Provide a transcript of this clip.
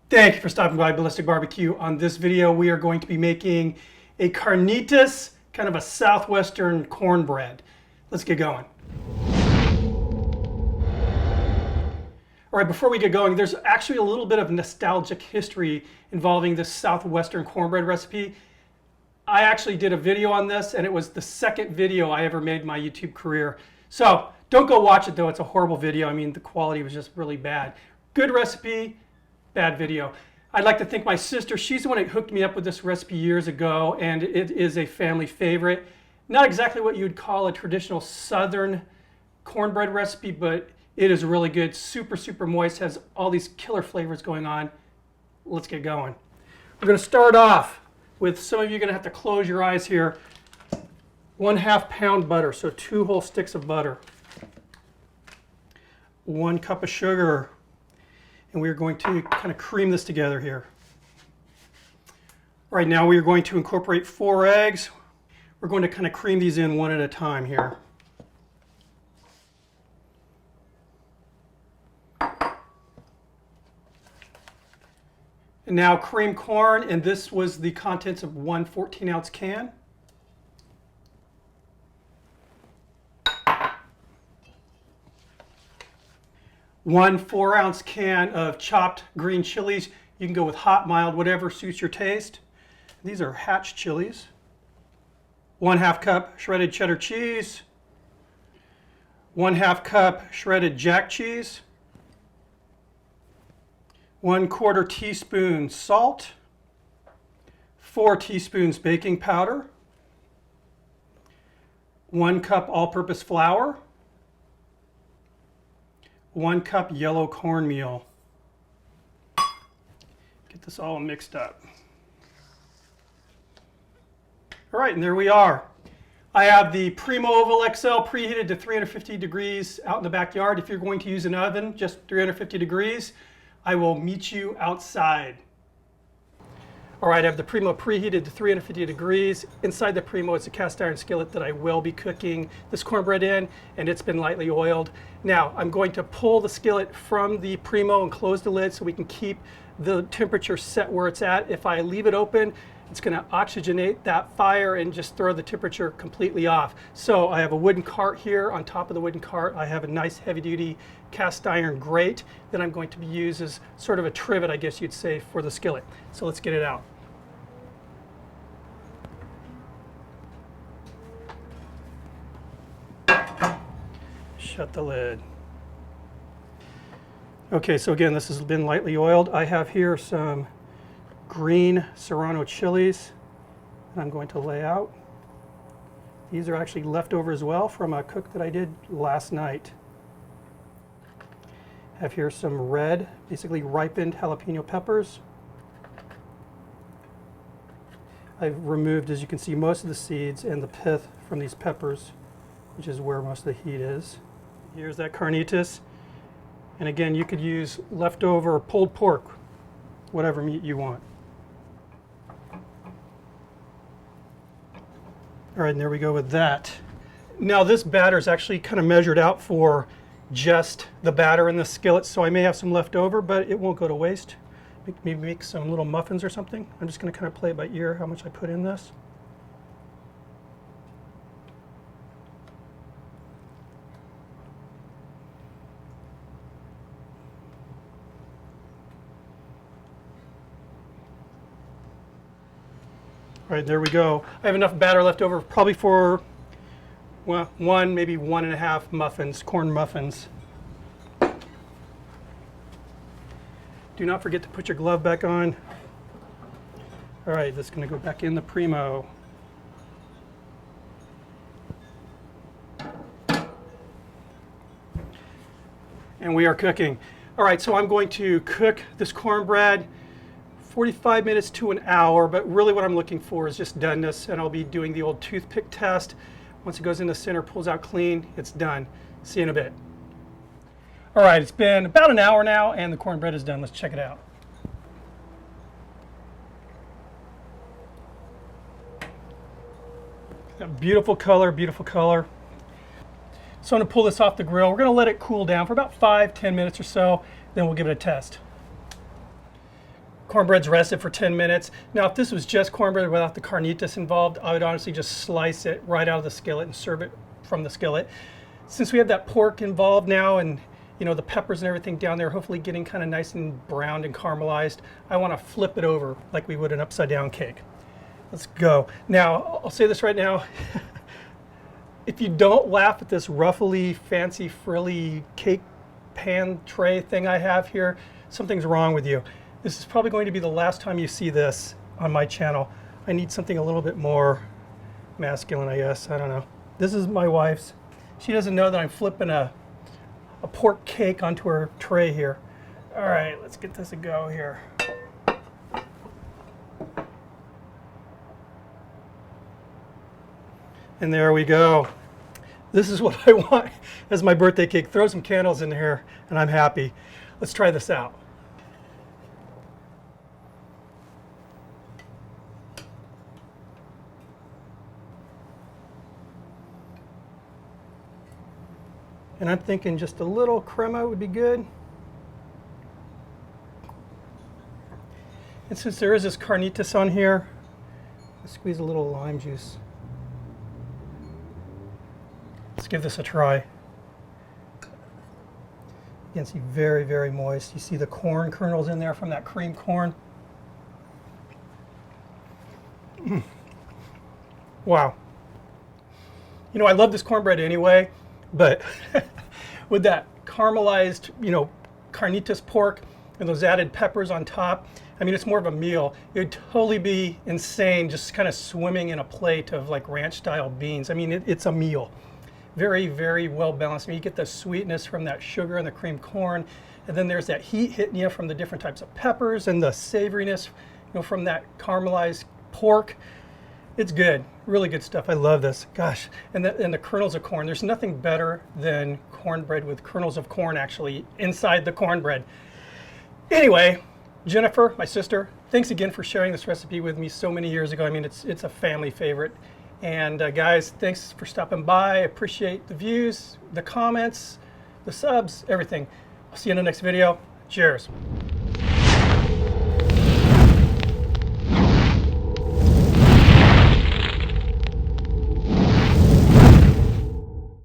Thank you for stopping by Ballistic Barbecue. On this video, we are going to be making a Carnitas, kind of a Southwestern cornbread. Let's get going. All right, before we get going, there's actually a little bit of nostalgic history involving this Southwestern cornbread recipe. I actually did a video on this, and it was the second video I ever made in my YouTube career. So don't go watch it though, it's a horrible video. I mean, the quality was just really bad. Good recipe, bad video. I'd like to thank my sister. She's the one that hooked me up with this recipe years ago, and it is a family favorite. Not exactly what you'd call a traditional Southern cornbread recipe, but it is really good. Super, super moist, has all these killer flavors going on. Let's get going. We're gonna start off with, some of you are gonna have to close your eyes here, 1/2 pound butter, so 2 whole sticks of butter. 1 cup of sugar. And we're going to kind of cream this together here. All right, now we are going to incorporate 4 eggs. We're going to kind of cream these in one at a time here. And now cream corn, and this was the contents of 1 14-ounce can. One 4-ounce can of chopped green chilies. You can go with hot, mild, whatever suits your taste. These are Hatch chilies. 1/2 cup shredded cheddar cheese. 1/2 cup shredded jack cheese. 1/4 teaspoon salt. 4 teaspoons baking powder. 1 cup all-purpose flour. 1 cup yellow cornmeal. Get this all mixed up. All right, and there we are. I have the Primo Oval XL preheated to 350 degrees out in the backyard. If you're going to use an oven, just 350 degrees. I will meet you outside. All right, I have the Primo preheated to 350 degrees. Inside the Primo is a cast iron skillet that I will be cooking this cornbread in, and it's been lightly oiled. Now, I'm going to pull the skillet from the Primo and close the lid so we can keep the temperature set where it's at. If I leave it open, it's going to oxygenate that fire and just throw the temperature completely off. So I have a wooden cart here. On top of the wooden cart, I have a nice heavy-duty cast iron grate that I'm going to use as sort of a trivet, I guess you'd say, for the skillet. So let's get it out. Shut the lid. Okay, so again, this has been lightly oiled. I have here some green serrano chilies that I'm going to lay out. These are actually leftover as well from a cook that I did last night. I have here some red, basically ripened jalapeno peppers. I've removed, as you can see, most of the seeds and the pith from these peppers, which is where most of the heat is. Here's that Carnitas. And again, you could use leftover pulled pork, whatever meat you want. All right, and there we go with that. Now this batter is actually kind of measured out for just the batter in the skillet, so I may have some left over, but it won't go to waste. Maybe make some little muffins or something. I'm just going to kind of play it by ear how much I put in this. All right, there we go. I have enough batter left over probably for, well, 1, maybe 1.5 muffins, corn muffins. Do not forget to put your glove back on. All right, that's going to go back in the Primo. And we are cooking. All right, so I'm going to cook this cornbread 45 minutes to an hour, but really what I'm looking for is just doneness, and I'll be doing the old toothpick test. Once it goes in the center, pulls out clean, it's done. See you in a bit. All right, it's been about an hour now, and the cornbread is done. Let's check it out. Beautiful color, beautiful color. So I'm going to pull this off the grill. We're going to let it cool down for about 5-10 minutes or so, then we'll give it a test. cornbread's rested for 10 minutes. Now, if this was just cornbread without the carnitas involved, I would honestly just slice it right out of the skillet and serve it from the skillet. Since we have that pork involved now, and the peppers and everything down there hopefully getting kind of nice and browned and caramelized, I want to flip it over like we would an upside down cake. Let's go. Now, I'll say this right now. If you don't laugh at this ruffly, fancy, frilly cake pan tray thing I have here, something's wrong with you. This is probably going to be the last time you see this on my channel. I need something a little bit more masculine, I guess. I don't know. This is my wife's. She doesn't know that I'm flipping a pork cake onto her tray here. All right, let's get this a go here. And there we go. This is what I want as my birthday cake. Throw some candles in here and I'm happy. Let's try this out. And I'm thinking just a little crema would be good. And since there is this carnitas on here, let's squeeze a little lime juice. Let's give this a try. You can see very, very moist. You see the corn kernels in there from that cream corn. Wow. I love this cornbread anyway, but with that caramelized, carnitas pork and those added peppers on top, I mean, it's more of a meal. It would totally be insane just kind of swimming in a plate of like ranch style beans. I mean, it's a meal. Very, very well balanced. I mean, you get the sweetness from that sugar and the cream corn, and then there's that heat hitting you from the different types of peppers and the savoriness, from that caramelized pork. It's good, really good stuff. I love this. Gosh, and the kernels of corn. There's nothing better than cornbread with kernels of corn actually inside the cornbread. Anyway, Jennifer, my sister, thanks again for sharing this recipe with me so many years ago. I mean, it's a family favorite. And guys, thanks for stopping by. I appreciate the views, the comments, the subs, everything. I'll see you in the next video. Cheers.